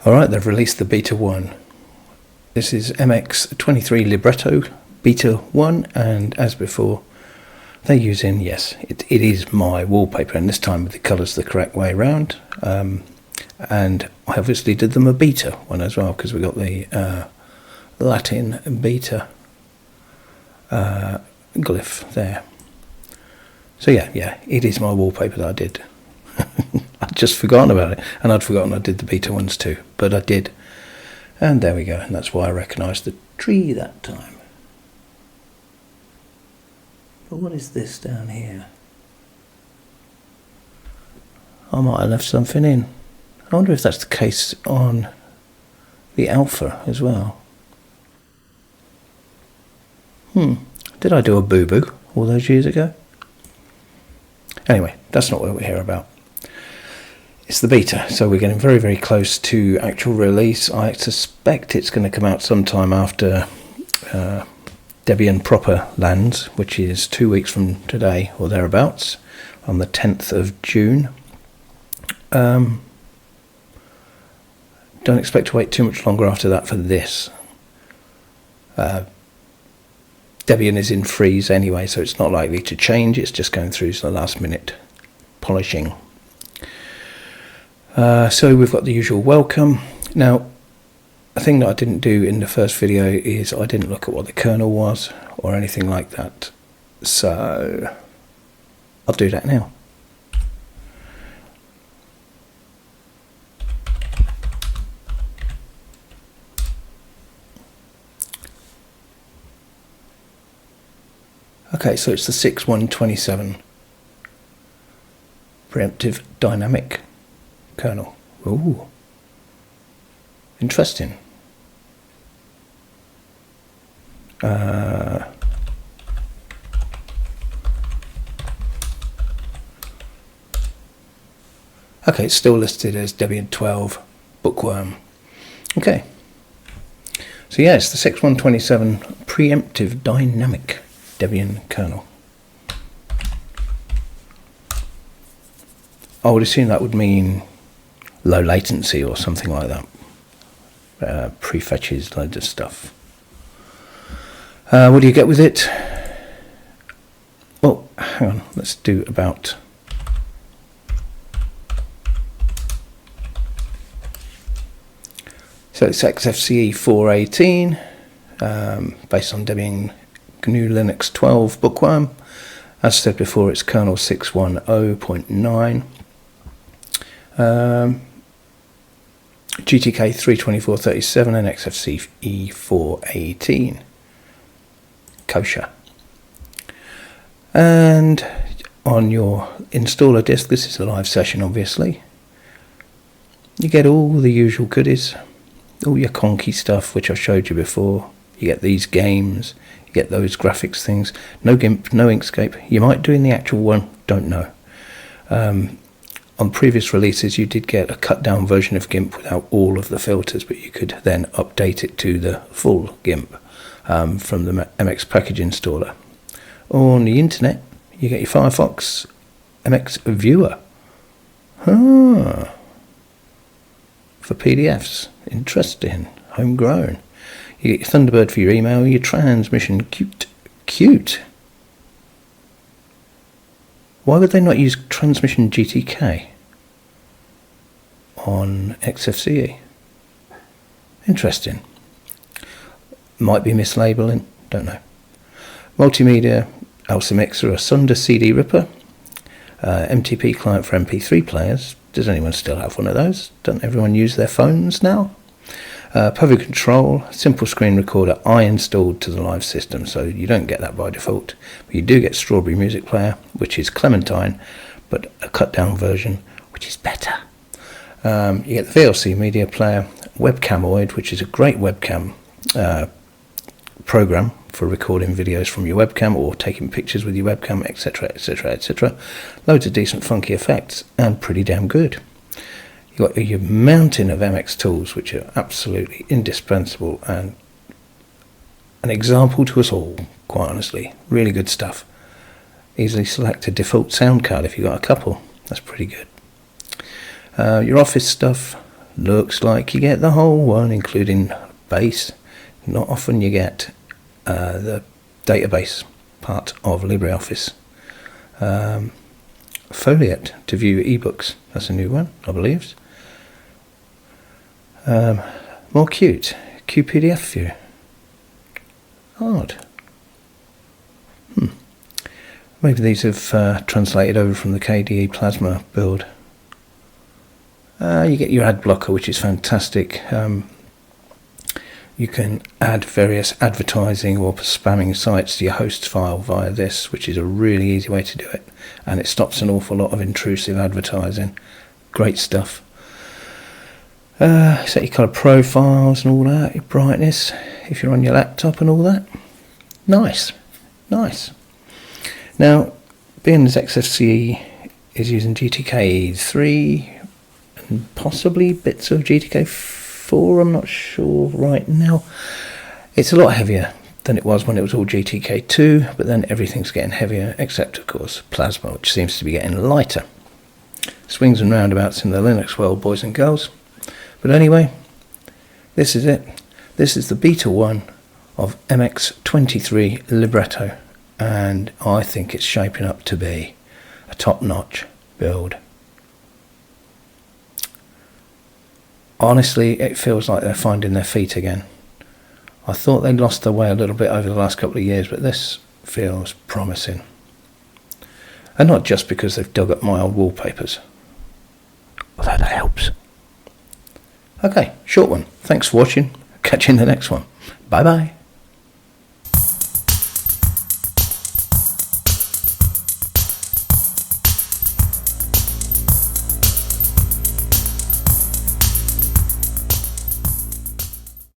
Alright, they've released the Beta 1. This is MX23 Libretto Beta 1, and as before, they're using, yes, it is my wallpaper, and this time with the colours the correct way around. And I obviously did them a beta one as well, because we got the Latin beta glyph there. So yeah, it is my wallpaper that I did. I'd just forgotten about it, and I'd forgotten I did the beta ones too, but I did. And there we go, and that's why I recognised the tree that time. But what is this down here? I might have left something in. I wonder if that's the case on the alpha as well. Did I do a boo-boo all those years ago? Anyway, that's not what we're here about. It's the beta, so we're getting very, very close to actual release. I suspect it's going to come out sometime after Debian proper lands, which is 2 weeks from today or thereabouts, on the 10th of June. Don't expect to wait too much longer after that for this. Debian is in freeze anyway, so it's not likely to change. It's just going through the last minute polishing. So we've got the usual welcome. Now, a thing that I didn't do in the first video is I didn't look at what the kernel was or anything like that. So I'll do that now. Okay, so it's the 6127 preemptive dynamic kernel. Ooh, interesting. Okay, it's still listed as Debian 12 bookworm. Okay, so yeah, it's the 6127 preemptive dynamic Debian kernel. I would assume that would mean low latency or something like that. Prefetches loads of stuff. What do you get with it? Well, hang on, let's do about. So it's XFCE 418, based on Debian GNU Linux 12 bookworm. As said before, it's kernel 610.9. GTK 32437 and XFCE 418. Kosher. And on your installer disk, this is a live session obviously, you get all the usual goodies, all your conky stuff which I've showed you before. You get these games, you get those graphics things, no GIMP, no Inkscape. You might do in the actual one, don't know. On previous releases you did get a cut down version of GIMP without all of the filters, but you could then update it to the full GIMP from the MX package installer. On the internet you get your Firefox MX viewer for PDFs. Interesting. Homegrown. You get your Thunderbird for your email, your transmission cute. Why would they not use transmission GTK on XFCE? Interesting. Might be mislabeling, don't know. Multimedia, Elsa Mixer, a Sunder CD Ripper, MTP client for MP3 players. Does anyone still have one of those? Don't everyone use their phones now? Public control, simple screen recorder I installed to the live system, so you don't get that by default. But you do get Strawberry Music Player, which is Clementine, but a cut down version, which is better. You get the VLC media player, Webcamoid, which is a great webcam program for recording videos from your webcam or taking pictures with your webcam, etc, etc, etc. Loads of decent funky effects and pretty damn good. You've got your mountain of MX tools, which are absolutely indispensable and an example to us all, quite honestly. Really good stuff. Easily select a default sound card if you've got a couple. That's pretty good. Your office stuff, Looks like you get the whole one, including bass. Not often you get the database part of LibreOffice. Foliate to view ebooks. That's a new one, I believe. More cute. QPDF view. Odd. Maybe these have translated over from the KDE Plasma build. You get your ad blocker, which is fantastic. You can add various advertising or spamming sites to your hosts file via this, which is a really easy way to do it, and it stops an awful lot of intrusive advertising. Great stuff. Set your colour profiles and all that, your brightness if you're on your laptop and all that. Nice. Now, being as XFCE is using GTK 3 and possibly bits of GTK 4, I'm not sure right now. It's a lot heavier than it was when it was all GTK 2, but then everything's getting heavier except, of course, Plasma, which seems to be getting lighter. Swings and roundabouts in the Linux world, boys and girls. But anyway, this is it. This is the beta 1 of MX23 Libretto, and I think it's shaping up to be a top-notch build. Honestly, it feels like they're finding their feet again. I thought they'd lost their way a little bit over the last couple of years, but this feels promising. And not just because they've dug up my old wallpapers, although that helps. Okay, short one. Thanks for watching. Catch you in the next one. Bye bye.